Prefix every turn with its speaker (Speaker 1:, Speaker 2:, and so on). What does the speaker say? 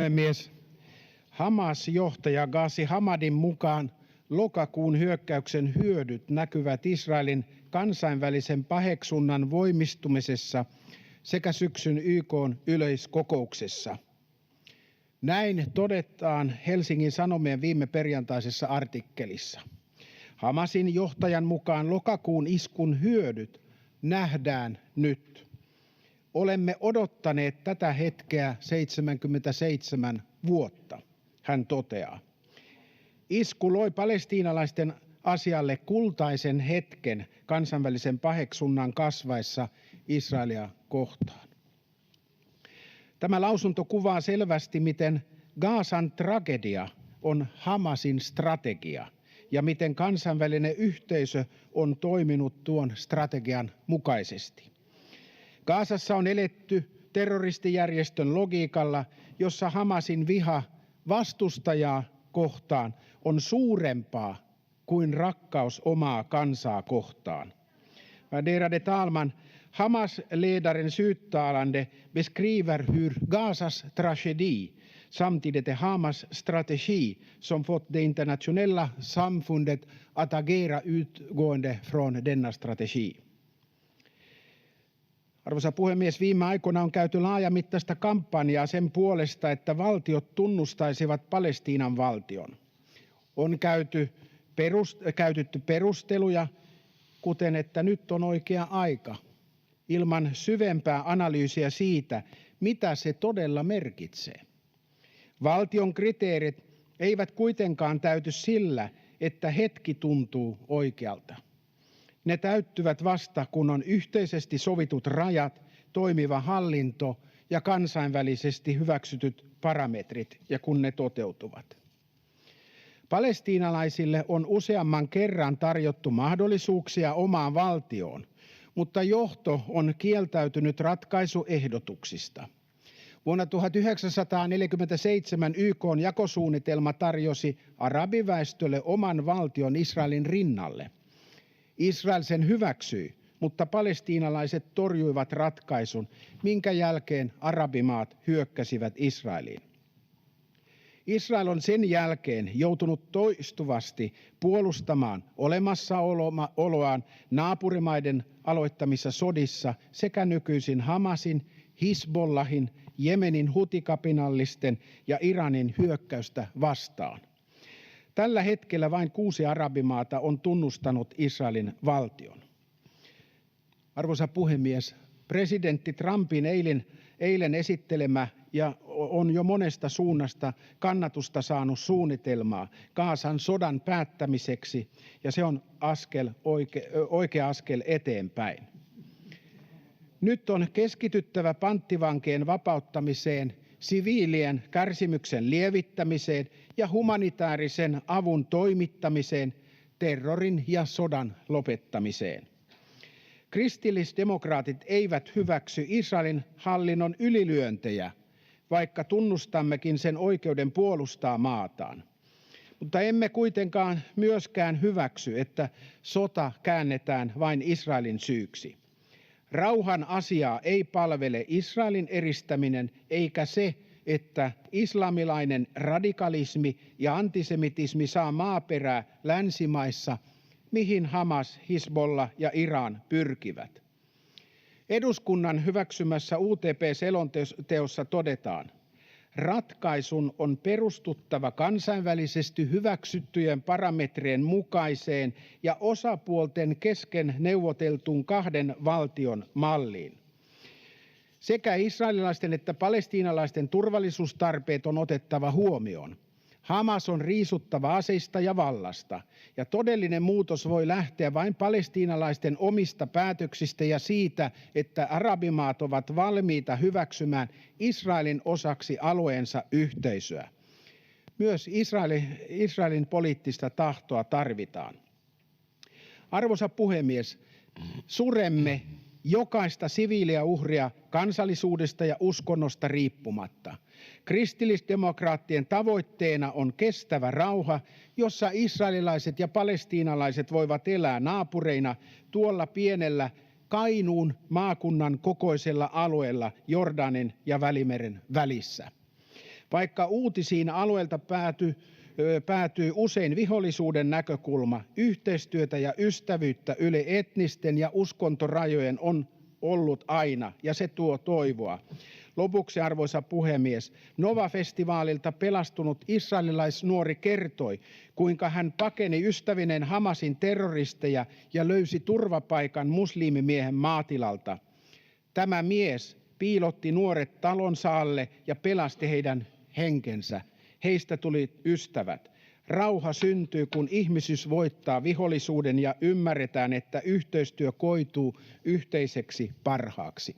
Speaker 1: Puhemies. Hamas-johtaja Ghazi Hamadin mukaan lokakuun hyökkäyksen hyödyt näkyvät Israelin kansainvälisen paheksunnan voimistumisessa sekä syksyn YK:n yleiskokouksessa. Näin todetaan Helsingin Sanomien viime perjantaisessa artikkelissa. Hamasin johtajan mukaan lokakuun iskun hyödyt nähdään nyt. Olemme odottaneet tätä hetkeä 77 vuotta, hän toteaa. Isku loi palestiinalaisten asialle kultaisen hetken kansainvälisen paheksunnan kasvaessa Israelia kohtaan. Tämä lausunto kuvaa selvästi, miten Gazan tragedia on Hamasin strategia ja miten kansainvälinen yhteisö on toiminut tuon strategian mukaisesti. Gazassa on eletty terroristijärjestön logiikalla, jossa Hamasin viha vastustajaa kohtaan on suurempaa kuin rakkaus omaa kansaa kohtaan. Värderade talman, Hamas-ledaren uttalande beskriver hur Gazas tragedi samtidigt är Hamas strategi som fått det internationella samfundet att agera utgående från denna strategi. Arvoisa puhemies, viime aikoina on käyty laajamittaista kampanjaa sen puolesta, että valtiot tunnustaisivat Palestiinan valtion. On käytetty perusteluja, kuten että nyt on oikea aika, ilman syvempää analyysiä siitä, mitä se todella merkitsee. Valtion kriteerit eivät kuitenkaan täyty sillä, että hetki tuntuu oikealta. Ne täyttyvät vasta, kun on yhteisesti sovitut rajat, toimiva hallinto ja kansainvälisesti hyväksytyt parametrit ja kun ne toteutuvat. Palestiinalaisille on useamman kerran tarjottu mahdollisuuksia omaan valtioon, mutta johto on kieltäytynyt ratkaisuehdotuksista. Vuonna 1947 YK:n jakosuunnitelma tarjosi arabiväestölle oman valtion Israelin rinnalle. Israel sen hyväksyi, mutta palestiinalaiset torjuivat ratkaisun, minkä jälkeen arabimaat hyökkäsivät Israeliin. Israel on sen jälkeen joutunut toistuvasti puolustamaan olemassaoloaan naapurimaiden aloittamissa sodissa sekä nykyisin Hamasin, Hizbollahin, Jemenin hutikapinallisten ja Iranin hyökkäystä vastaan. Tällä hetkellä vain 6 arabimaata on tunnustanut Israelin valtion. Arvoisa puhemies, presidentti Trumpin eilen esittelemä ja on jo monesta suunnasta kannatusta saanut suunnitelmaa Gazan sodan päättämiseksi, ja se on oikea askel eteenpäin. Nyt on keskityttävä panttivankien vapauttamiseen, siviilien kärsimyksen lievittämiseen ja humanitaarisen avun toimittamiseen, terrorin ja sodan lopettamiseen. Kristillisdemokraatit eivät hyväksy Israelin hallinnon ylilyöntejä, vaikka tunnustammekin sen oikeuden puolustaa maataan. Mutta emme kuitenkaan myöskään hyväksy, että sota käännetään vain Israelin syyksi. Rauhan asiaa ei palvele Israelin eristäminen eikä se, että islamilainen radikalismi ja antisemitismi saa maaperää länsimaissa, mihin Hamas, Hizbollah ja Iran pyrkivät. Eduskunnan hyväksymässä UTP-selonteossa todetaan, ratkaisun on perustuttava kansainvälisesti hyväksyttyjen parametrien mukaiseen ja osapuolten kesken neuvoteltuun 2 valtion malliin. Sekä israelilaisten että palestiinalaisten turvallisuustarpeet on otettava huomioon. Hamas on riisuttava aseista ja vallasta, ja todellinen muutos voi lähteä vain palestiinalaisten omista päätöksistä ja siitä, että arabimaat ovat valmiita hyväksymään Israelin osaksi alueensa yhteisöä. Myös Israelin poliittista tahtoa tarvitaan. Arvoisa puhemies, suremme jokaista siviiliä uhria kansallisuudesta ja uskonnosta riippumatta. Kristillisdemokraattien tavoitteena on kestävä rauha, jossa israelilaiset ja palestiinalaiset voivat elää naapureina tuolla pienellä Kainuun maakunnan kokoisella alueella Jordanin ja Välimeren välissä. Vaikka uutisiin alueelta päätyy usein vihollisuuden näkökulma, yhteistyötä ja ystävyyttä yli etnisten ja uskontorajojen on ollut aina, ja se tuo toivoa. Lopuksi, arvoisa puhemies, Nova-festivaalilta pelastunut israelilaisnuori kertoi, kuinka hän pakeni ystävineen Hamasin terroristeja ja löysi turvapaikan muslimimiehen maatilalta. Tämä mies piilotti nuoret talonsa alle ja pelasti heidän henkensä. Heistä tuli ystävät. Rauha syntyy, kun ihmisyys voittaa vihollisuuden ja ymmärretään, että yhteistyö koituu yhteiseksi parhaaksi.